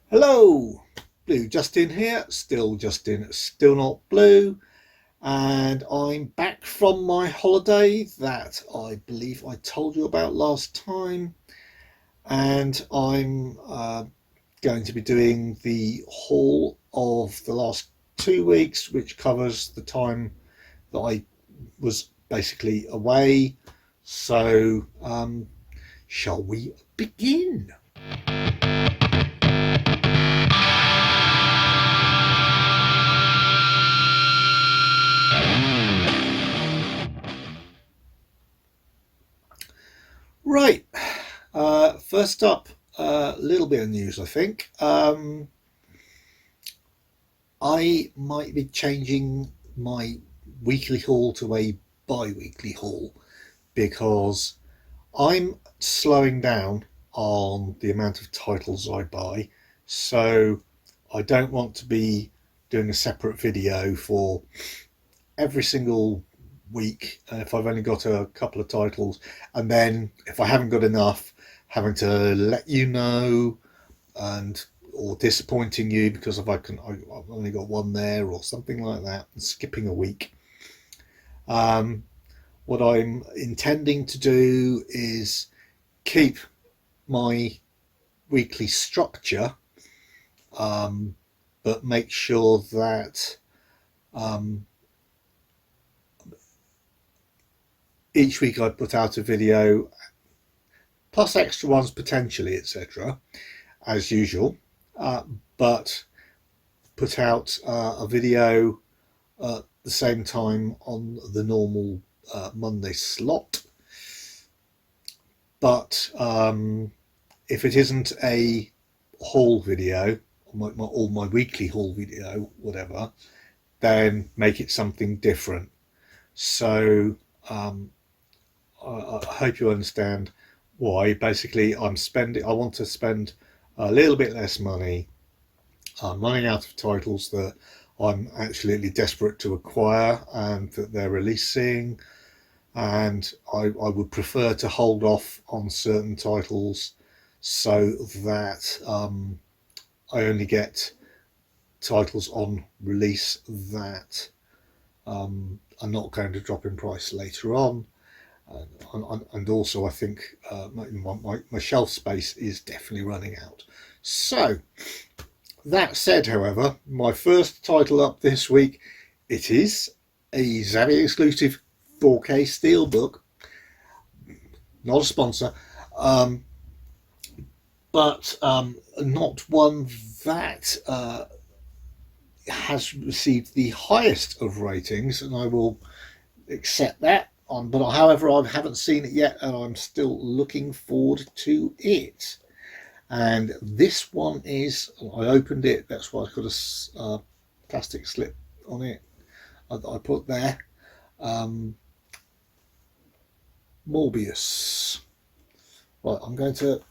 Hello, Blue Justin here, still Justin, still not Blue, and I'm back from my holiday that I believe I told you about last time, and I'm going to be doing the haul of the last 2 weeks, which covers the time that I was basically away. So, shall we begin? Right. First up, a little bit of news, I think. I might be changing my weekly haul to a bi weekly haul because I'm slowing down on the amount of titles I buy. So I don't want to be doing a separate video for every single week if I've only got a couple of titles, and then if I haven't got enough, having to let you know and or disappointing you because if I've only got one there or something like that, and skipping a week. Um, what I'm intending to do is keep my weekly structure, um, but make sure that um, each week I put out a video plus extra ones potentially, etc., as usual, uh, but put out a video at the same time on the normal Monday slot. But if it isn't a haul video, or my weekly haul video, whatever, then make it something different. So I hope you understand why. Basically, I want to spend a little bit less money. I'm running out of titles that I'm absolutely desperate to acquire and that they're releasing, and I would prefer to hold off on certain titles so that I only get titles on release that are not going to drop in price later on. And also, I think my shelf space is definitely running out. So, that said, however, my first title up this week, it is a Zavvi exclusive 4K Steelbook, not a sponsor, um, but not one that has received the highest of ratings, and I will accept that. But however, I haven't seen it yet, and I'm still looking forward to it. And this one is, I opened it, that's why I've got a plastic slip on it I put there. Um, Morbius. Right, I'm going to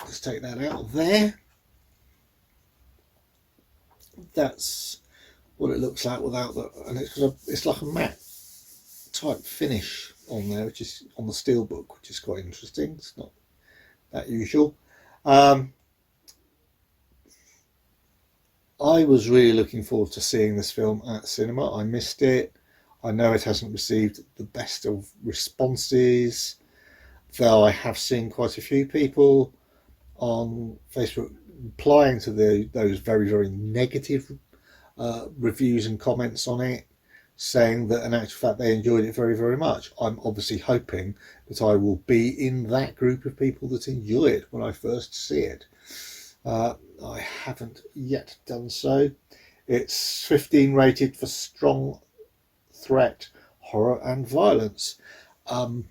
just take that out of there. That's what it looks like without the, and it's like a matte type finish on there, which is on the steelbook, which is quite interesting. It's not that usual. Um, I was really looking forward to seeing this film at cinema. I missed it. I know it hasn't received the best of responses, though I have seen quite a few people on Facebook replying to those very, very negative reviews and comments on it, saying that in actual fact they enjoyed it very, very much. I'm obviously hoping that I will be in that group of people that enjoy it when I first see it. I haven't yet done so. It's 15 rated for strong threat, horror, and violence.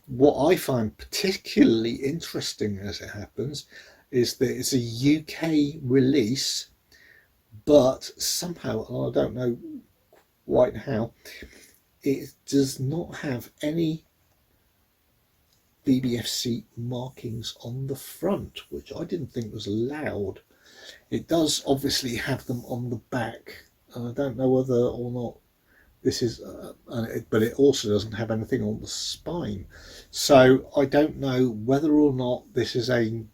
What I find particularly interesting as it happens is that it's a UK release, but somehow, and I don't know why and how, it does not have any BBFC markings on the front, which I didn't think was allowed. It does obviously have them on the back, and I don't know whether or not this is, but it also doesn't have anything on the spine. So I don't know whether or not this is a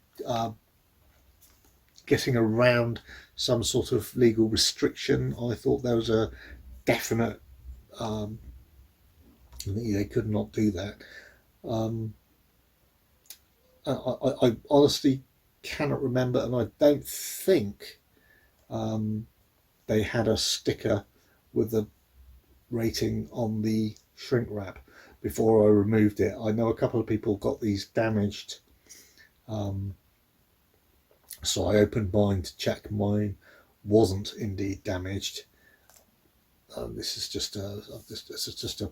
getting around some sort of legal restriction. I thought there was a definite they could not do that. Um, I honestly cannot remember, and I don't think they had a sticker with the rating on the shrink wrap before I removed it. I know a couple of people got these damaged, so I opened mine to check mine wasn't indeed damaged. This is just a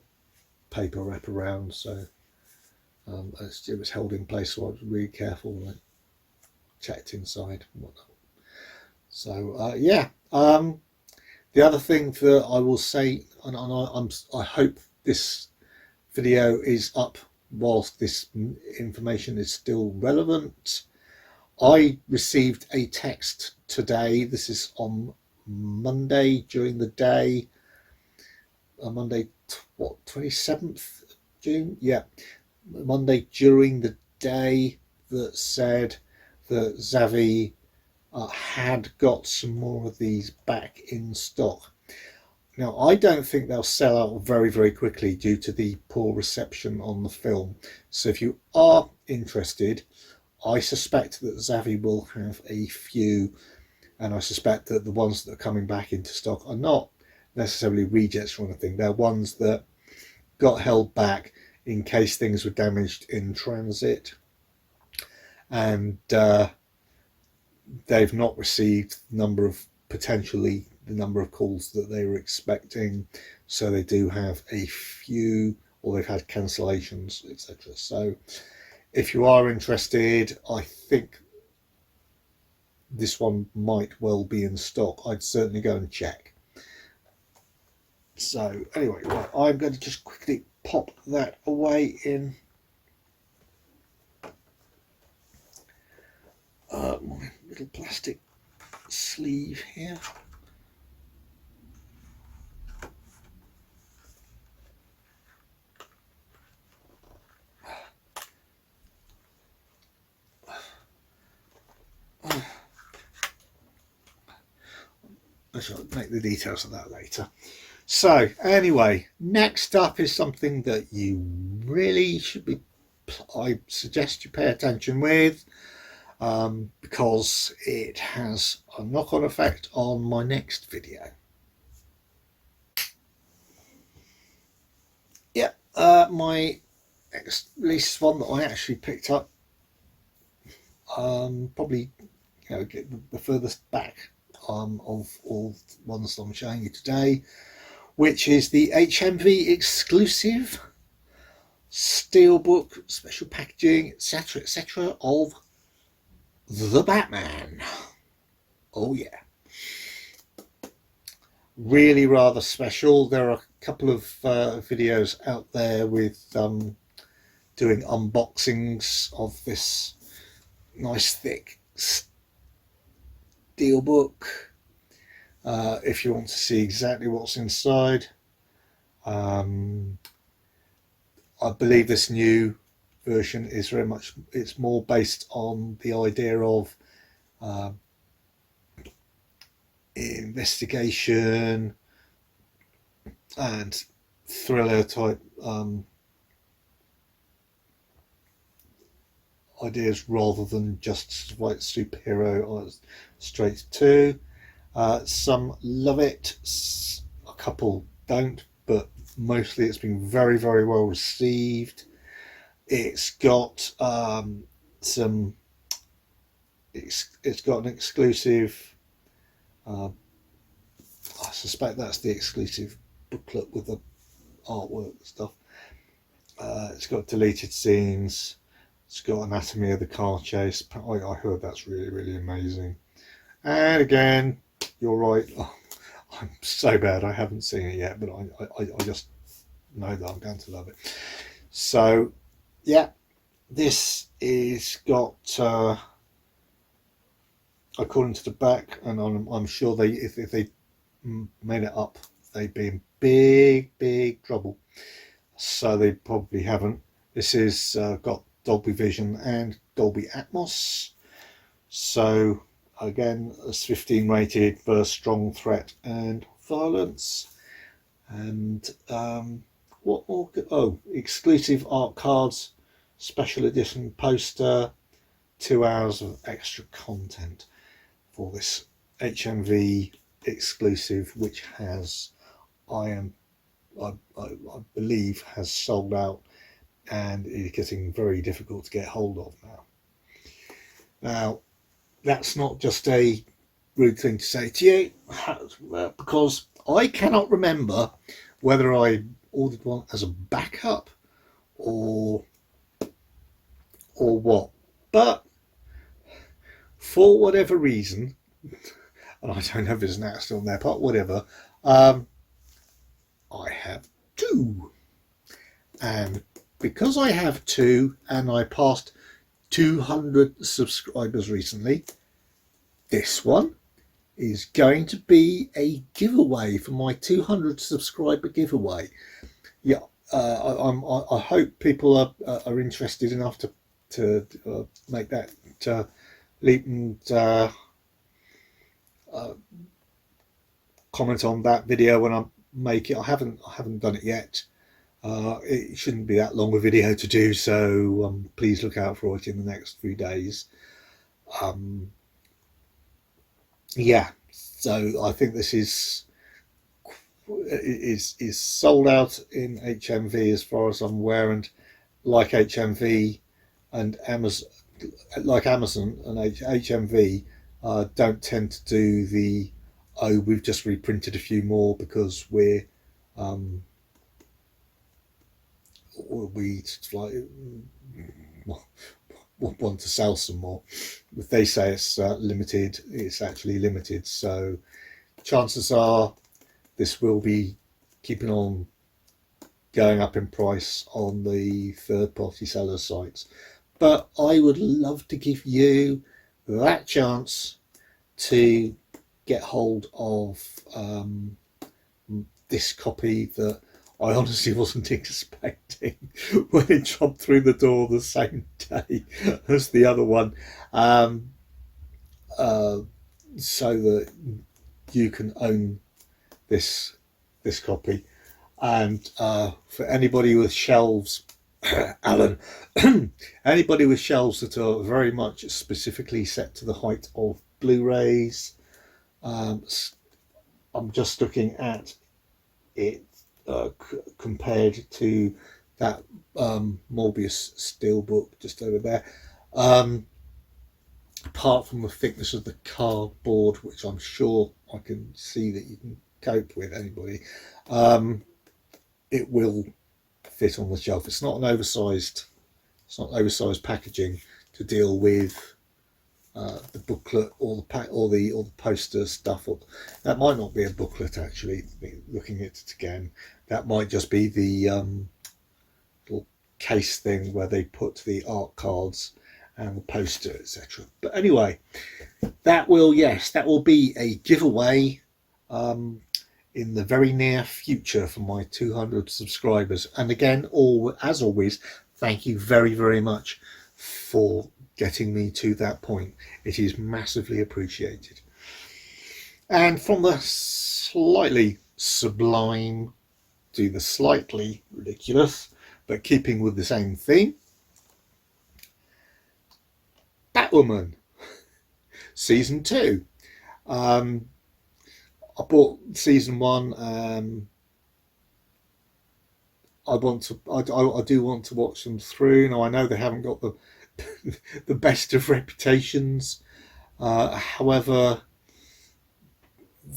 paper wrap around, so it was held in place, so I was really careful when I checked inside and whatnot. So yeah, the other thing that I will say, and I hope this video is up whilst this information is still relevant. I received a text today. This is on Monday during the day. Monday, what, 27th June? Yeah, Monday during the day, that said that Xavi had got some more of these back in stock. Now, I don't think they'll sell out very, very quickly due to the poor reception on the film. So if you are interested, I suspect that Xavi will have a few, and I suspect that the ones that are coming back into stock are not necessarily rejects or anything. They're ones that got held back in case things were damaged in transit, and they've not received potentially the number of calls that they were expecting, so they do have a few, or they've had cancellations, etc. So if you are interested, I think this one might well be in stock. I'd certainly go and check. So anyway, right, I'm going to just quickly pop that away in my little plastic sleeve here. I shall make the details of that later. So anyway, next up is something that you really should be, I suggest you pay attention with, because it has a knock-on effect on my next video. Yeah, my next release one that I actually picked up, probably get the furthest back of all ones that I'm showing you today, which is the HMV exclusive steelbook special packaging, etc., of The Batman. Oh yeah, really rather special. There are a couple of videos out there with doing unboxings of this nice thick steelbook. If you want to see exactly what's inside, I believe this new version is it's more based on the idea of investigation and thriller type ideas, rather than just like superhero straight to. Some love it, a couple don't, but mostly it's been very, very well received. It's got it's got an exclusive, I suspect that's the exclusive booklet with the artwork and stuff. It's got deleted scenes. It's got anatomy of the car chase. I heard that's really, really amazing. And again, you're right. Oh, I'm so bad. I haven't seen it yet, but I just know that I'm going to love it. So, yeah, this is got, according to the back, and I'm sure if they made it up, they'd be in big, big trouble. So they probably haven't. This is got Dolby Vision and Dolby Atmos. So again, it's 15 rated for strong threat and violence. And what more? Oh, exclusive art cards, special edition poster, 2 hours of extra content for this HMV exclusive, which has, I believe, has sold out and is getting very difficult to get hold of now. Now, that's not just a rude thing to say to you, because I cannot remember whether I ordered one as a backup or what. But for whatever reason, and I don't know if there's an accident on their part, whatever, I have 2. And because I have 2 and I passed 200 subscribers recently, this one is going to be a giveaway for my 200 subscriber giveaway. Yeah, I hope people are interested enough to make that leap and comment on that video when I make it. I haven't done it yet. It shouldn't be that long a video to do, so please look out for it in the next few days. Yeah, so I think this is sold out in HMV as far as I'm aware, and like HMV and Amazon, and HMV don't tend to do the, oh, we've just reprinted a few more because we like want to sell some more. If they say it's limited, it's actually limited. So chances are this will be keeping on going up in price on the third-party seller sites. But I would love to give you that chance to get hold of this copy that I honestly wasn't expecting when it dropped through the door the same day as the other one, so that you can own this copy. And for anybody with shelves, Alan, anybody with shelves that are very much specifically set to the height of Blu-rays, I'm just looking at it compared to that Morbius steelbook just over there. Apart from the thickness of the cardboard, which I'm sure I can see that you can cope with, anybody, it will fit on the shelf. It's not oversized packaging to deal with the booklet or the pack or the poster stuff. Or that might not be a booklet actually. Looking at it again, that might just be the little case thing where they put the art cards and the poster, etc. But anyway, that will be a giveaway in the very near future for my 200 subscribers. And again, as always, thank you very, very much for getting me to that point. It is massively appreciated. And from the slightly sublime to the slightly ridiculous, but keeping with the same theme, Batwoman season 2. I bought season 1. I do want to watch them through. Now I know they haven't got the the best of reputations. However,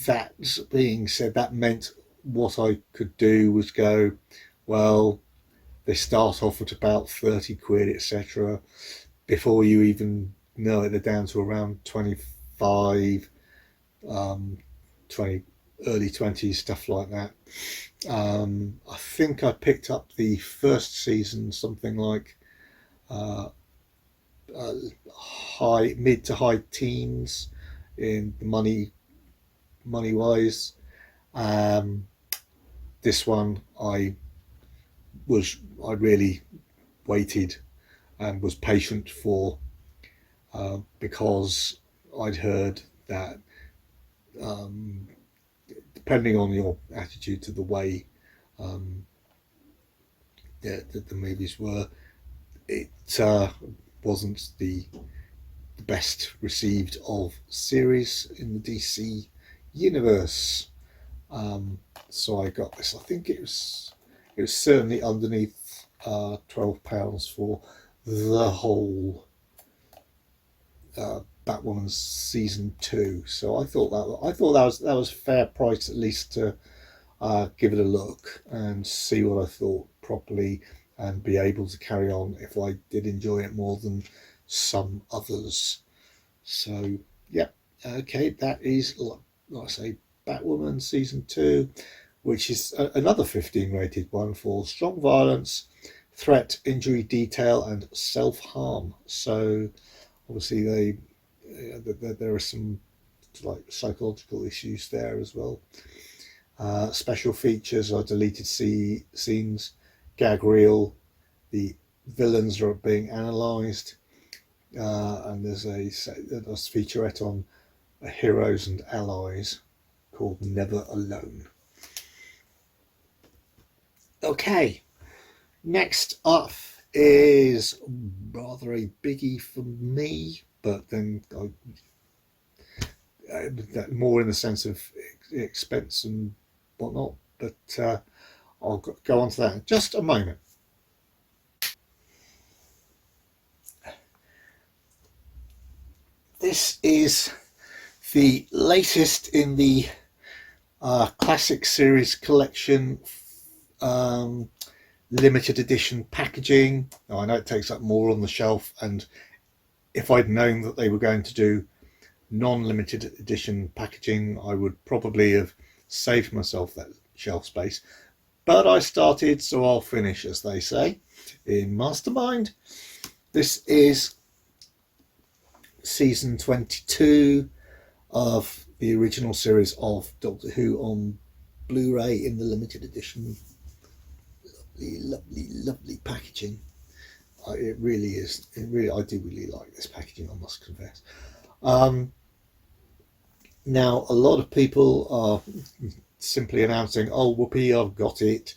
that being said, that meant what I could do was go, well, they start off at about 30 quid, etc. Before you even know it, they're down to around 25, 20, early 20s, stuff like that. I think I picked up the first season something like mid to high teens in money wise. This one I really waited and was patient for, because I'd heard that um, depending on your attitude to the way um, that the movies were, it wasn't the best received of series in the DC universe. Um, so I got this. I think it was certainly underneath £12 for the whole Batwoman season 2. So I thought that was a fair price at least to give it a look and see what I thought properly and be able to carry on if I did enjoy it more than some others. So yeah, okay, that is like I say, Batwoman season 2, which is another 15 rated one for strong violence, threat, injury, detail, and self harm. So obviously there are some like psychological issues there as well. Special features are deleted scenes, gag reel, the villains are being analysed, and there's a featurette on heroes and allies called Never Alone. Okay, next up is rather a biggie for me, but then more in the sense of expense and whatnot. But I'll go on to that in just a moment. This is the latest in the classic series collection, um, limited edition packaging. Now, I know it takes up more on the shelf, and if I'd known that they were going to do non-limited edition packaging, I would probably have saved myself that shelf space. But I started, so I'll finish, as they say in Mastermind. This is season 22 of the original series of Doctor Who on Blu-ray in the limited edition. Lovely, lovely, lovely packaging. It really is. I do really like this packaging, I must confess. Now, a lot of people are simply announcing, "Oh, whoopee, I've got it.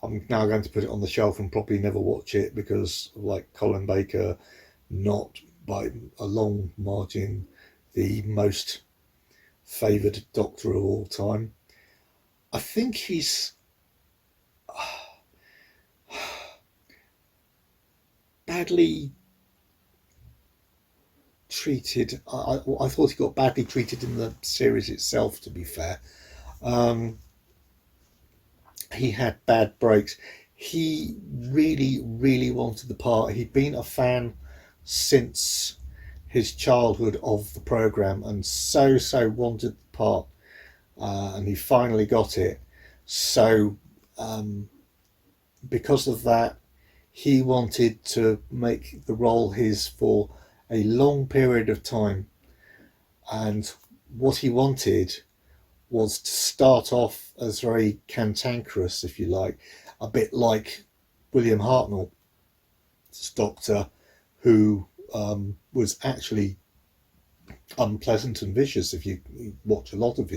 I'm now going to put it on the shelf and probably never watch it because, like Colin Baker, not by a long margin the most favoured Doctor of all time." I think he's badly treated. I thought he got badly treated in the series itself, to be fair. Um, he had bad breaks. He really, really wanted the part. He'd been a fan since his childhood of the programme and so wanted the part, and he finally got it. So, because of that, he wanted to make the role his for a long period of time. And what he wanted was to start off as very cantankerous, if you like, a bit like William Hartnell's Doctor, who was actually unpleasant and vicious if you watch a lot of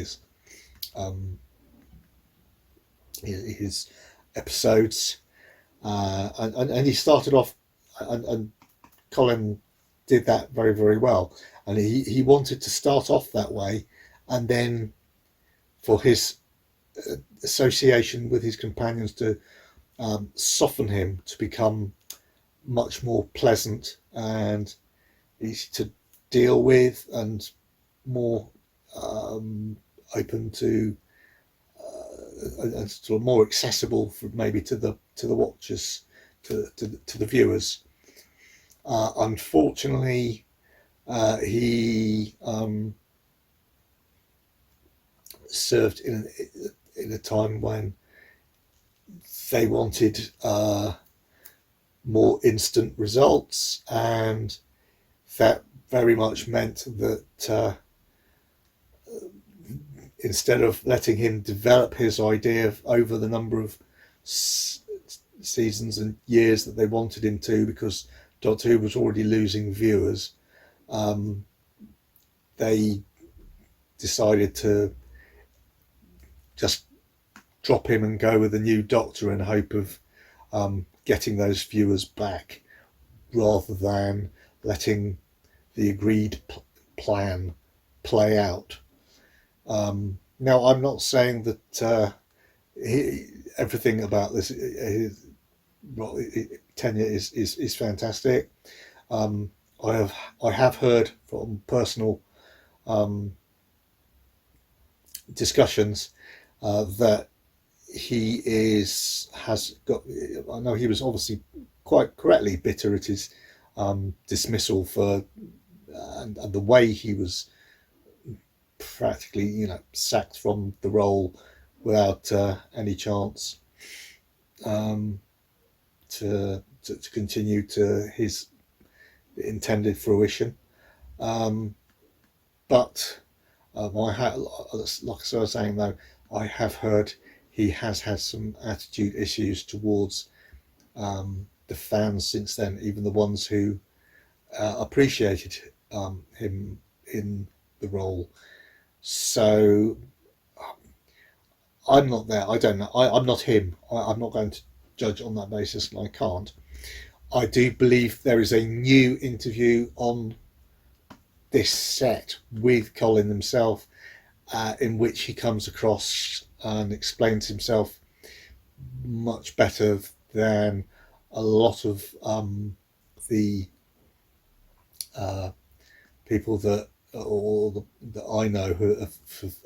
um, his episodes. And he started off, and Colin did that very, very well. And he wanted to start off that way, and then for his association with his companions to soften him to become much more pleasant and easy to deal with and more open to and sort of more accessible for maybe to the watchers, to the viewers. Unfortunately, he served in a time when they wanted more instant results, and that very much meant that instead of letting him develop his idea over the number of seasons and years that they wanted him to, because Doctor Who was already losing viewers, they decided to just drop him and go with a new Doctor in hope of getting those viewers back, rather than letting the agreed plan play out. Now, I'm not saying that everything about this tenure is fantastic. I have heard from personal discussions that has got. I know he was obviously quite correctly bitter at his dismissal for and the way he was practically, sacked from the role without any chance to continue to his intended fruition. But like I was saying though, I have heard he has had some attitude issues towards the fans since then, even the ones who appreciated him in the role. So I'm not there. I don't know. I'm not him. I'm not going to judge on that basis, and I can't. I do believe there is a new interview on this set with Colin himself, in which he comes across and explains himself much better than a lot of the people that I know who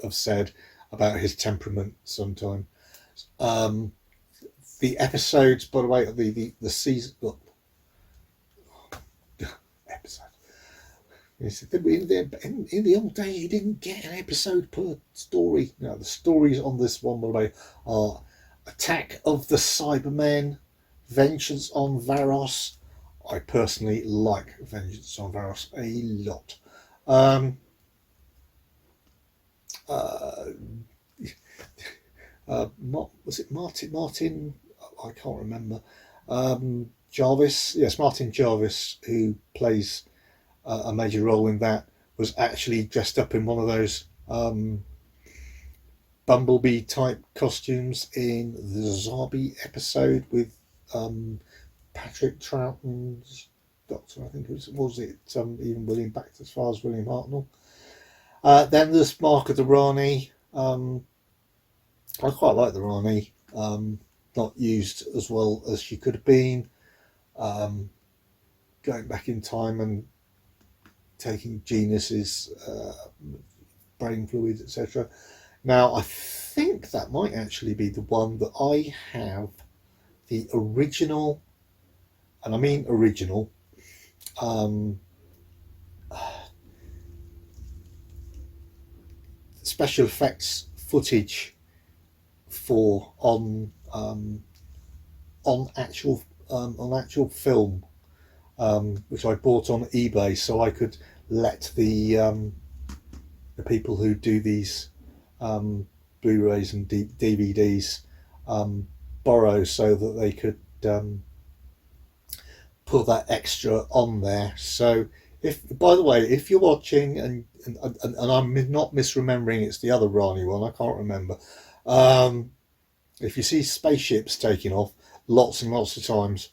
have said about his temperament sometimes. The episodes, by the way, the season episode. In the old days, you didn't get an episode per story. No, the stories on this one, by the way, are Attack of the Cybermen, Vengeance on Varos. I personally like Vengeance on Varos a lot. Was it Martin? I can't remember. Jarvis, yes, Martin Jarvis, who plays a major role in that, was actually dressed up in one of those Bumblebee type costumes in the Zabi episode with Patrick Troughton's Doctor. I think it was even William, back as far as William Hartnell. Then there's Mark of the Rani. I quite like the Rani. Not used as well as she could have been. Going back in time and taking Genus's brain fluids, etc. Now, I think that might actually be the one that I have the original, and I mean original, special effects footage for on actual film, which I bought on eBay, so I could let the people who do these Blu-rays and DVDs borrow, so that they could put that extra on there. So, if, by the way, if you're watching and I'm not misremembering, it's the other Rani one, I can't remember. If you see spaceships taking off lots and lots of times,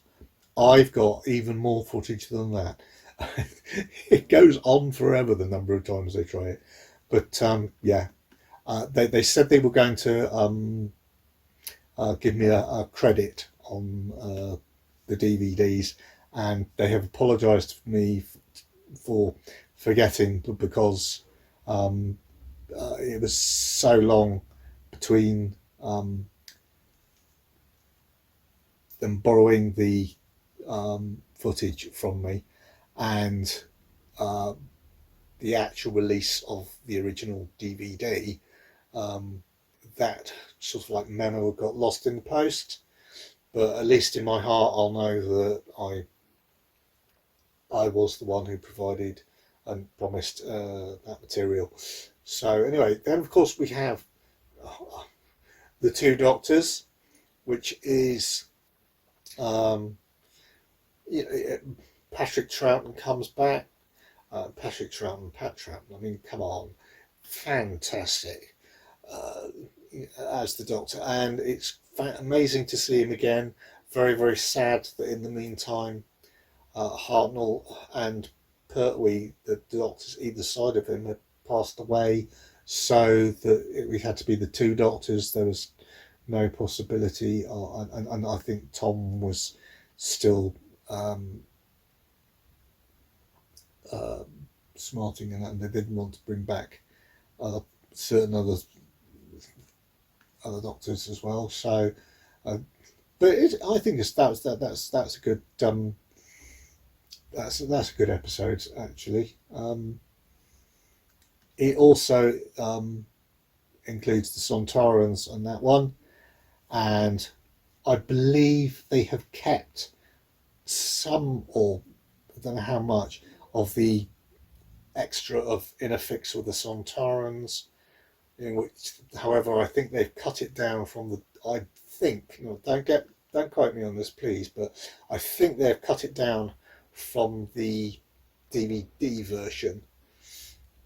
I've got even more footage than that. It goes on forever, the number of times they try it. But yeah, they said they were going to give me a credit on the DVDs, and they have apologised to me for forgetting, because it was so long between them borrowing the footage from me and the actual release of the original DVD, that sort of like memo got lost in the post. But at least in my heart, I'll know that I was the one who provided and promised that material. So anyway, then of course we have the Two Doctors, which is Patrick Troughton comes back. Patrick Troughton, Pat Troughton. I mean, come on, fantastic uh, as the Doctor, and it's amazing to see him again. Very, very sad that in the meantime, Hartnell and Pertwee, the doctors either side of him, had passed away, so that we had to be the two doctors. There was no possibility, and I think Tom was still um, uh, smarting, and they didn't want to bring back other certain other doctors as well. So, uh, but I think that's a good that's a good episode actually. It also includes the Sontarans on that one, and I believe they have kept some, or I don't know how much, of the extra of In a Fix with the Sontarans. In which, however, I think they've cut it down from the. I think, don't quote me on this, please, but I think they've cut it down from the DVD version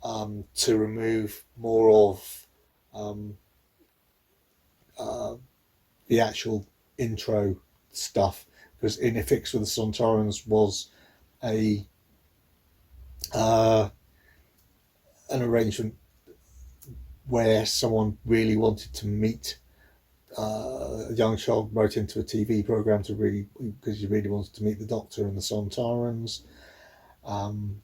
to remove more of um, uh, the actual intro stuff, because In a Fix with the Sontarans was a uh, an arrangement where someone really wanted to meet a young child, wrote into a TV program to really, because you really wanted to meet the Doctor and the Sontarans, um,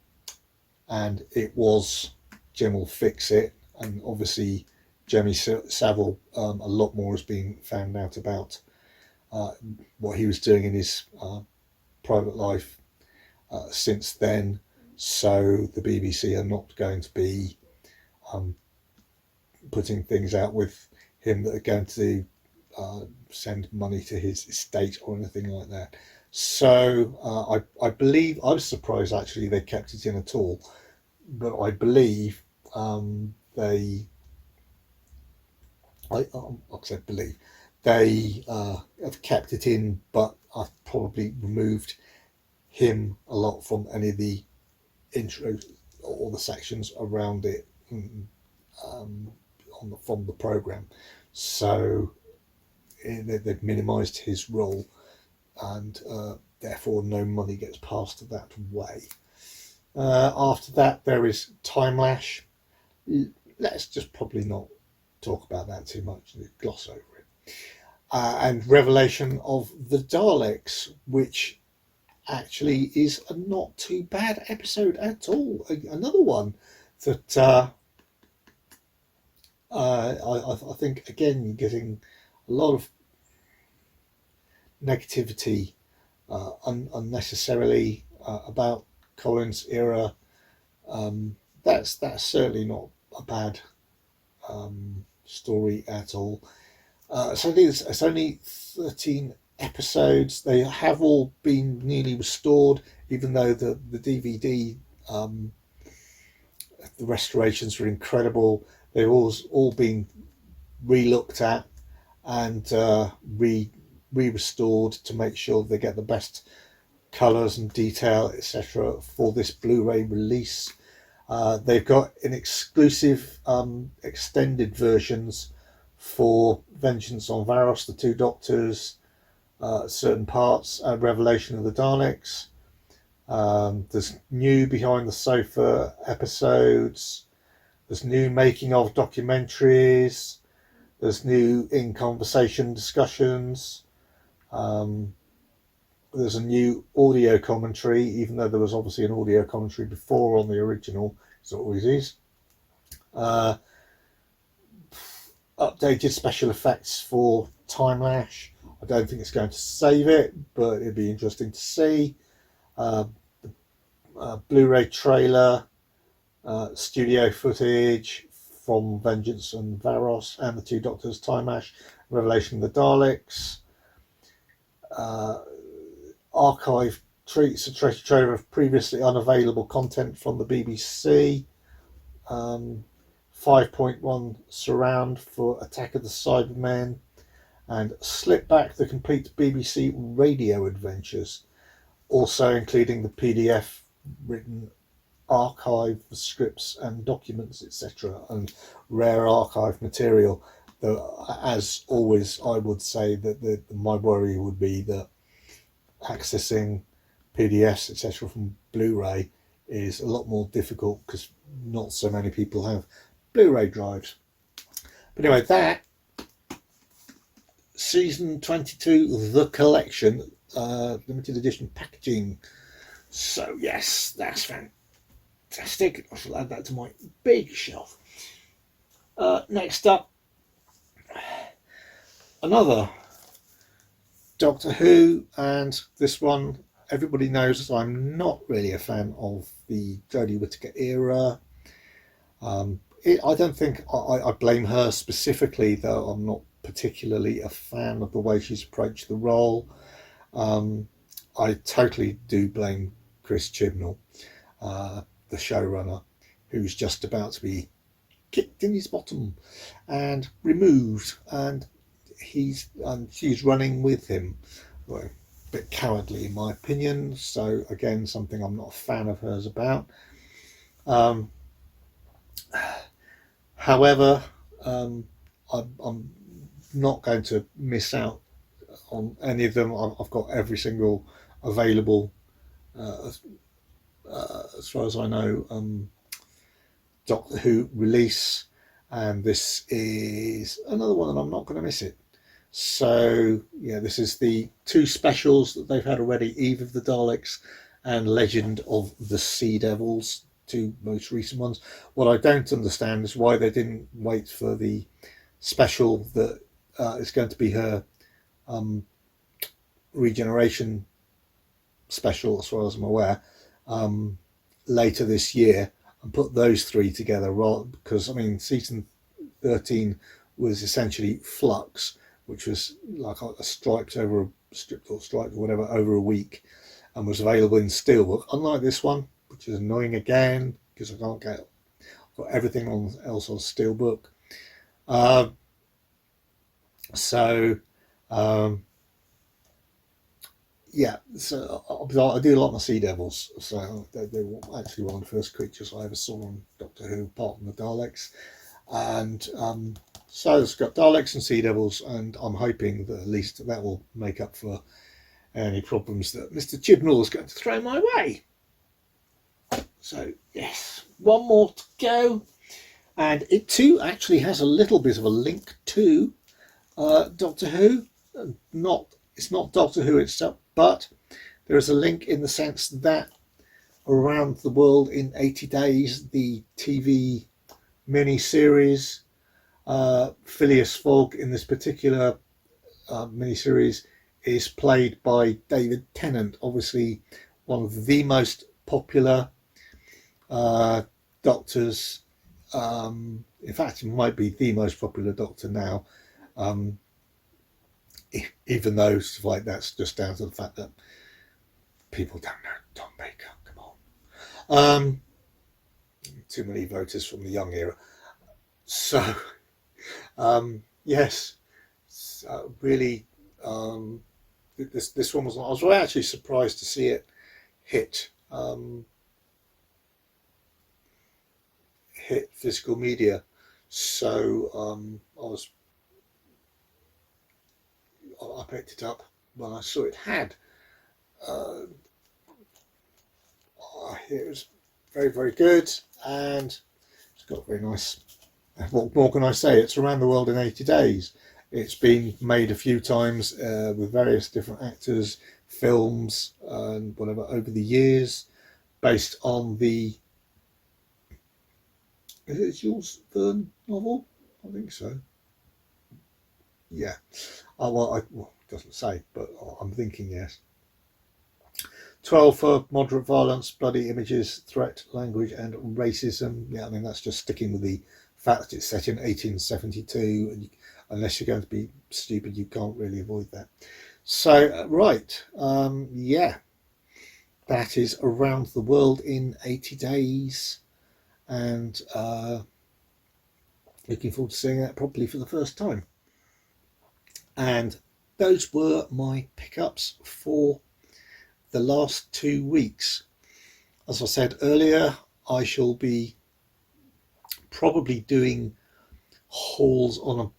and it was Jim will fix it, and obviously Jemmy Savile, a lot more has been found out about uh, what he was doing in his private life since then. So the BBC are not going to be um, putting things out with him that are going to send money to his estate or anything like that. So I believe, I was surprised actually they kept it in at all, but I believe they, like I said, believe they have kept it in, but I've probably removed him a lot from any of the intro or the sections around it um, from the program. So they've minimised his role, and therefore no money gets passed that way. After that, there is Time Lash. Let's just probably not talk about that too much, gloss over it. And Revelation of the Daleks, which actually is a not too bad episode at all. Another one that I think, again, you're getting a lot of negativity unnecessarily about Collins' era. That's certainly not a bad story at all. So it's only 13 episodes. They have all been nearly restored, even though the DVD, the restorations were incredible. They've all been re-looked at and re-restored to make sure they get the best colours and detail, etc., for this Blu-ray release. They've got an exclusive extended versions for Vengeance on Varos, the Two Doctors, certain parts, Revelation of the Daleks. There's new Behind the Sofa episodes. There's new making of documentaries. There's new in conversation discussions. There's a new audio commentary, even though there was obviously an audio commentary before on the original, as it always is. Updated special effects for Time Lash. I don't think it's going to save it, but it'd be interesting to see. Blu-ray trailer, studio footage from Vengeance and Varos and the Two Doctors, Time Lash, Revelation of the Daleks. Archive treats a treasure trove of previously unavailable content from the BBC. 5.1 surround for Attack of the Cybermen, and Slip Back, the complete BBC radio adventures, also including the PDF written archive scripts and documents, etc., and rare archive material. As always, I would say that my worry would be that accessing PDFs, etc., from Blu-ray is a lot more difficult because not so many people have Blu-ray drives. But anyway, that season 22, The Collection, limited edition packaging. So yes, that's fantastic. I shall add that to my big shelf. Next up, another Doctor Who, and this one, everybody knows that I'm not really a fan of the Jodie Whittaker era. I don't think I blame her specifically, though I'm not particularly a fan of the way she's approached the role. I totally do blame Chris Chibnall, the showrunner, who's just about to be kicked in his bottom and removed, and she's running with him. Well, a bit cowardly in my opinion, so again, something I'm not a fan of hers about. However, I'm not going to miss out on any of them. I've got every single available, as far as I know, Doctor Who release, and this is another one that I'm not going to miss it. So yeah, this is the two specials that they've had already: Eve of the Daleks and Legend of the Sea Devils, two most recent ones. What I don't understand is why they didn't wait for the special that is going to be her regeneration special, as far as I'm aware, later this year, and put those three together, because I mean season 13 was essentially Flux, which was like a stripped or whatever over a week, and was available in steelbook, unlike this one, which is annoying again because I can't get, I've got everything else on steelbook. Yeah, so I do like my Sea Devils, so they were actually one of the first creatures I ever saw on Doctor Who, apart from the Daleks. And so it's got Daleks and Sea Devils, and I'm hoping that at least that will make up for any problems that Mr. Chibnall is going to throw my way. So yes, one more to go, and it too actually has a little bit of a link to Doctor Who. It's not Doctor Who itself, but there is a link in the sense that Around the World in 80 Days, the TV mini-series, Phileas Fogg in this particular mini-series is played by David Tennant, obviously one of the most popular doctors. In fact, it might be the most popular doctor now, even though stuff like that's just down to the fact that people don't know Tom Baker. Come on. Too many voters from the young era. So yes, really, this one was. I was actually surprised to see it hit physical media. So I picked it up when I saw it had. It was very, very good, and it's got very nice. What more can I say? It's Around the World in 80 Days. It's been made a few times with various different actors, films, and whatever over the years, based on the. Is it Jules Verne novel? I think so. Yeah. Well, it doesn't say, but I'm thinking yes. 12 for moderate violence, bloody images, threat, language, and racism. Yeah, I mean, that's just sticking with the fact that it's set in 1872, and unless you're going to be stupid, you can't really avoid that. So, right, yeah, that is Around the World in 80 Days, and looking forward to seeing that properly for the first time. And those were my pickups for the last 2 weeks. As I said earlier, I shall be probably doing hauls on a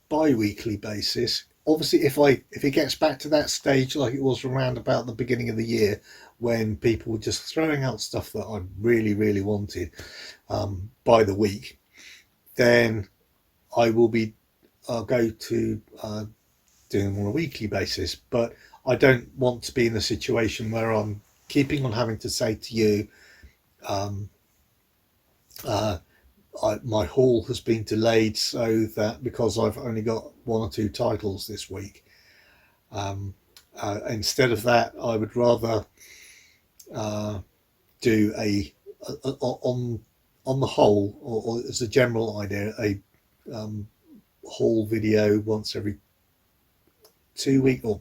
bi-weekly basis. Obviously, if it gets back to that stage like it was around about the beginning of the year, when people were just throwing out stuff that I really wanted by the week, then I will be I'll go to doing them on a weekly basis. But I don't want to be in a situation where I'm keeping on having to say to you, my haul has been delayed, so that because I've only got 1 or 2 titles this week. Instead of that, I would rather do on the whole, or as a general idea, a haul video once every 2 weeks, or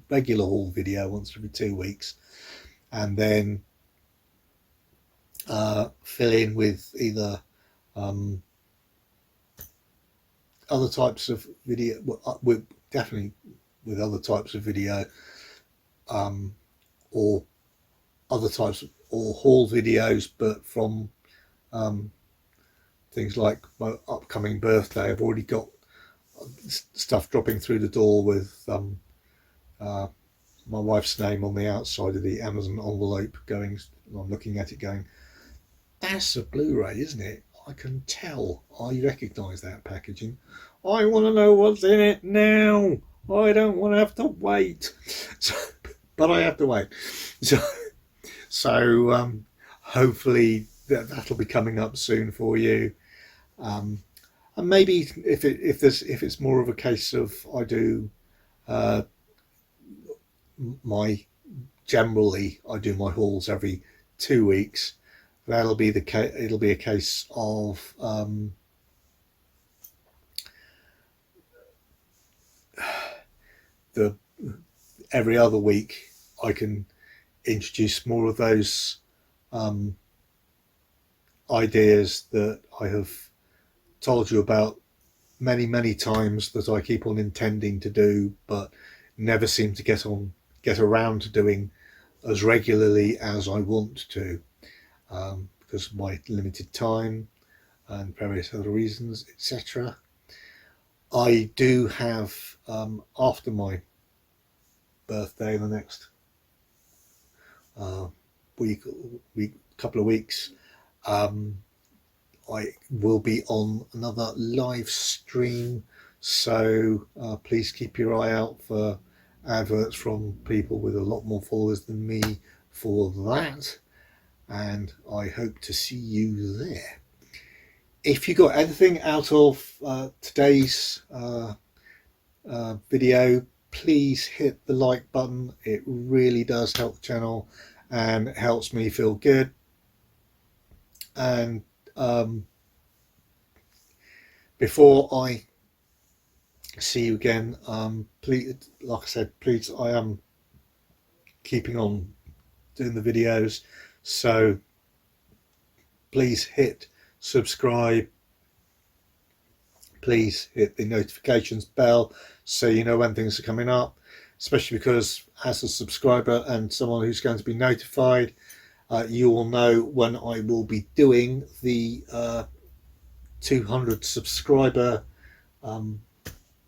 regular haul video once every 2 weeks, and then fill in with either other types of video, with definitely with other types of video, or other types of, or haul videos, but from things like my upcoming birthday. I've already got stuff dropping through the door with my wife's name on the outside of the Amazon envelope going. I'm looking at it going, that's a Blu-ray, isn't it? I can tell. I recognise that packaging. I want to know what's in it now. I don't want to have to wait. So, but I have to wait. So hopefully that'll be coming up soon for you. And maybe if it's more of a case of I do I do my hauls every 2 weeks. That'll be the case. It'll be a case of the every other week I can introduce more of those ideas that I have told you about many times, that I keep on intending to do but never seem to get around to doing as regularly as I want to, because of my limited time and various other reasons, etc. I do have after my birthday, the next couple of weeks, I will be on another live stream, so please keep your eye out for adverts from people with a lot more followers than me for that, and I hope to see you there. If you got anything out of today's video, please hit the like button. It really does help the channel and it helps me feel good. And before I see you again, please, like I said, please, I am keeping on doing the videos, so please hit subscribe, please hit the notifications bell so you know when things are coming up, especially because as a subscriber and someone who's going to be notified, you will know when I will be doing the 200 subscriber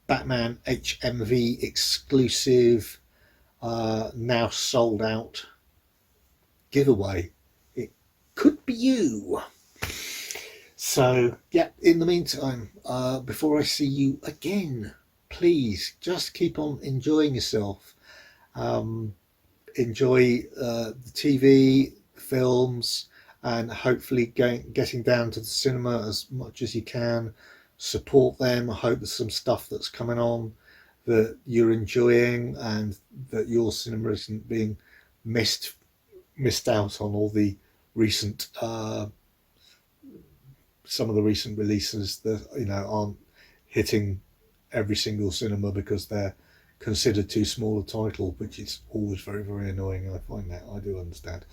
Batman HMV exclusive, now sold out giveaway. It could be you. So yeah, in the meantime, before I see you again, please just keep on enjoying yourself. Enjoy the TV, films, and hopefully getting down to the cinema as much as you can. Support them. I hope there's some stuff that's coming on that you're enjoying, and that your cinema isn't being missed out on all the recent some of the recent releases that aren't hitting every single cinema because they're considered too small a title, which is always very annoying. I find that. I do understand.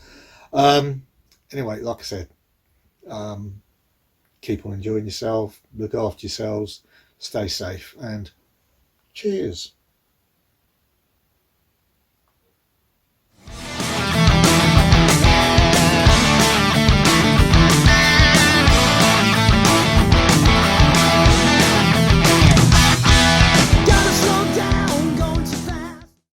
Anyway, like I said, keep on enjoying yourself, look after yourselves, stay safe, and cheers.